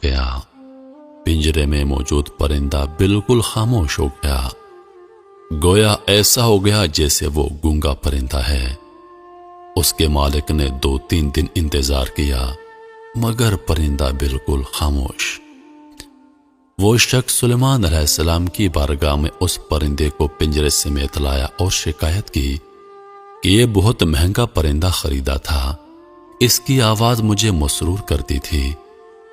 گیا۔ پنجرے میں موجود پرندہ بالکل خاموش ہو گیا، گویا ایسا ہو گیا جیسے وہ گونگا پرندہ ہے۔ اس کے مالک نے 2-3 دن انتظار کیا مگر پرندہ بالکل خاموش۔ وہ شخص سلیمان علیہ السلام کی بارگاہ میں اس پرندے کو پنجرے سمیت لایا اور شکایت کی کہ یہ بہت مہنگا پرندہ خریدا تھا، اس کی آواز مجھے مسرور کرتی تھی،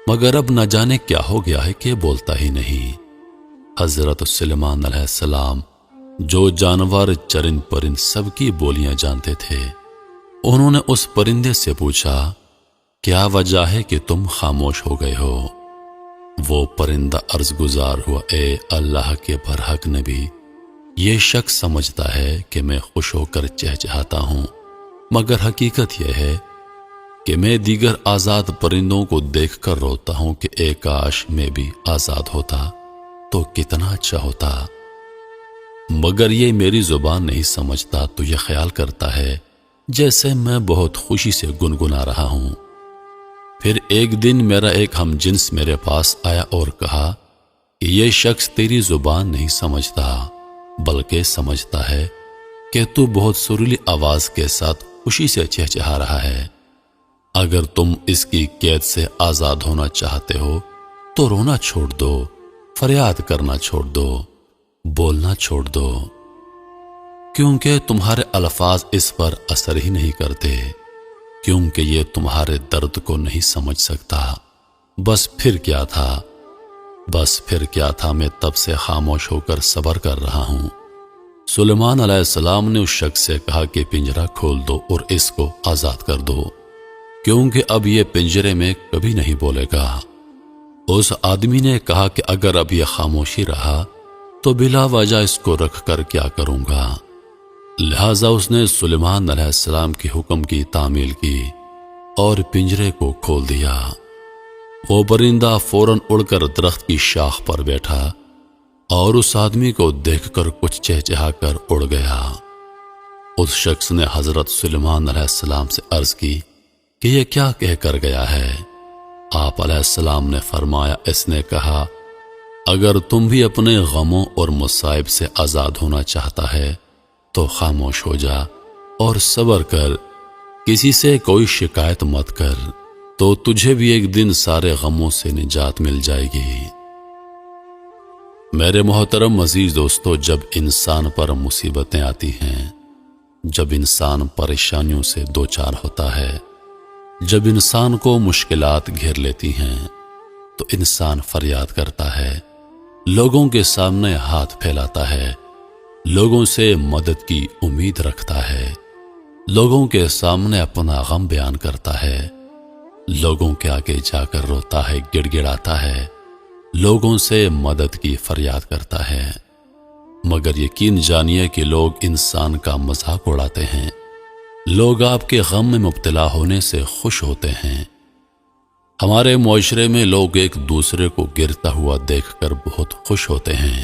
مگر اب نہ جانے کیا ہو گیا ہے کہ بولتا ہی نہیں۔ حضرت سلیمان علیہ السلام جو جانور چرند پرند سب کی بولیاں جانتے تھے، انہوں نے اس پرندے سے پوچھا کیا وجہ ہے کہ تم خاموش ہو گئے ہو؟ وہ پرندہ عرض گزار ہوا، اے اللہ کے برحق نبی، یہ شخص سمجھتا ہے کہ میں خوش ہو کر چہچہاتا ہوں، مگر حقیقت یہ ہے کہ میں دیگر آزاد پرندوں کو دیکھ کر روتا ہوں کہ اے کاش میں بھی آزاد ہوتا تو کتنا اچھا ہوتا، مگر یہ میری زبان نہیں سمجھتا تو یہ خیال کرتا ہے جیسے میں بہت خوشی سے گنگنا رہا ہوں۔ پھر ایک دن میرا ایک ہم جنس میرے پاس آیا اور کہا کہ یہ شخص تیری زبان نہیں سمجھتا بلکہ سمجھتا ہے کہ تو بہت سریلی آواز کے ساتھ خوشی سے چہچہا رہا ہے۔ اگر تم اس کی قید سے آزاد ہونا چاہتے ہو تو رونا چھوڑ دو، فریاد کرنا چھوڑ دو، بولنا چھوڑ دو، کیونکہ تمہارے الفاظ اس پر اثر ہی نہیں کرتے، کیونکہ یہ تمہارے درد کو نہیں سمجھ سکتا۔ بس پھر کیا تھا میں تب سے خاموش ہو کر صبر کر رہا ہوں۔ سلیمان علیہ السلام نے اس شخص سے کہا کہ پنجرہ کھول دو اور اس کو آزاد کر دو، کیونکہ اب یہ پنجرے میں کبھی نہیں بولے گا۔ اس آدمی نے کہا کہ اگر اب یہ خاموشی رہا تو بلا وجہ اس کو رکھ کر کیا کروں گا؟ لہذا اس نے سلیمان علیہ السلام کے حکم کی تعمیل کی اور پنجرے کو کھول دیا۔ وہ پرندہ فوراً اڑ کر درخت کی شاخ پر بیٹھا اور اس آدمی کو دیکھ کر کچھ چہچہا کر اڑ گیا۔ اس شخص نے حضرت سلیمان علیہ السلام سے عرض کی کہ یہ کیا کہہ کر گیا ہے؟ آپ علیہ السلام نے فرمایا، اس نے کہا اگر تم بھی اپنے غموں اور مصائب سے آزاد ہونا چاہتا ہے تو خاموش ہو جا اور صبر کر، کسی سے کوئی شکایت مت کر، تو تجھے بھی ایک دن سارے غموں سے نجات مل جائے گی۔ میرے محترم عزیز دوستو، جب انسان پر مصیبتیں آتی ہیں، جب انسان پریشانیوں سے دوچار ہوتا ہے، جب انسان کو مشکلات گھیر لیتی ہیں تو انسان فریاد کرتا ہے، لوگوں کے سامنے ہاتھ پھیلاتا ہے، لوگوں سے مدد کی امید رکھتا ہے، لوگوں کے سامنے اپنا غم بیان کرتا ہے، لوگوں کے آگے جا کر روتا ہے، گڑ گڑاتا ہے، لوگوں سے مدد کی فریاد کرتا ہے، مگر یقین جانیے کہ لوگ انسان کا مذاق اڑاتے ہیں، لوگ آپ کے غم میں مبتلا ہونے سے خوش ہوتے ہیں۔ ہمارے معاشرے میں لوگ ایک دوسرے کو گرتا ہوا دیکھ کر بہت خوش ہوتے ہیں،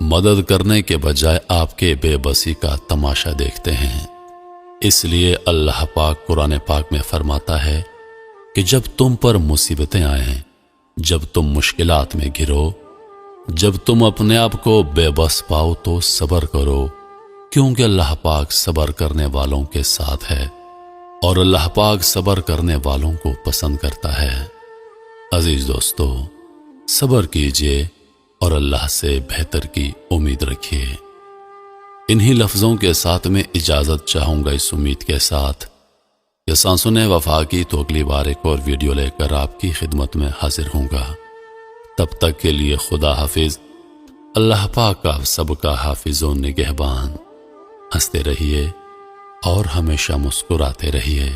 مدد کرنے کے بجائے آپ کے بے بسی کا تماشا دیکھتے ہیں۔ اس لیے اللہ پاک قرآن پاک میں فرماتا ہے کہ جب تم پر مصیبتیں آئیں، جب تم مشکلات میں گرو، جب تم اپنے آپ کو بے بس پاؤ تو صبر کرو، کیونکہ اللہ پاک صبر کرنے والوں کے ساتھ ہے اور اللہ پاک صبر کرنے والوں کو پسند کرتا ہے۔ عزیز دوستو، صبر کیجئے اور اللہ سے بہتر کی امید رکھیے۔ انہی لفظوں کے ساتھ میں اجازت چاہوں گا، اس امید کے ساتھ کہ سانسوں نے وفا کی تو اگلی بار ایک اور ویڈیو لے کر آپ کی خدمت میں حاضر ہوں گا۔ تب تک کے لیے خدا حافظ۔ اللہ پاک آپ سب کا حافظ و نگہبان۔ ہنستے رہیے اور ہمیشہ مسکراتے رہیے۔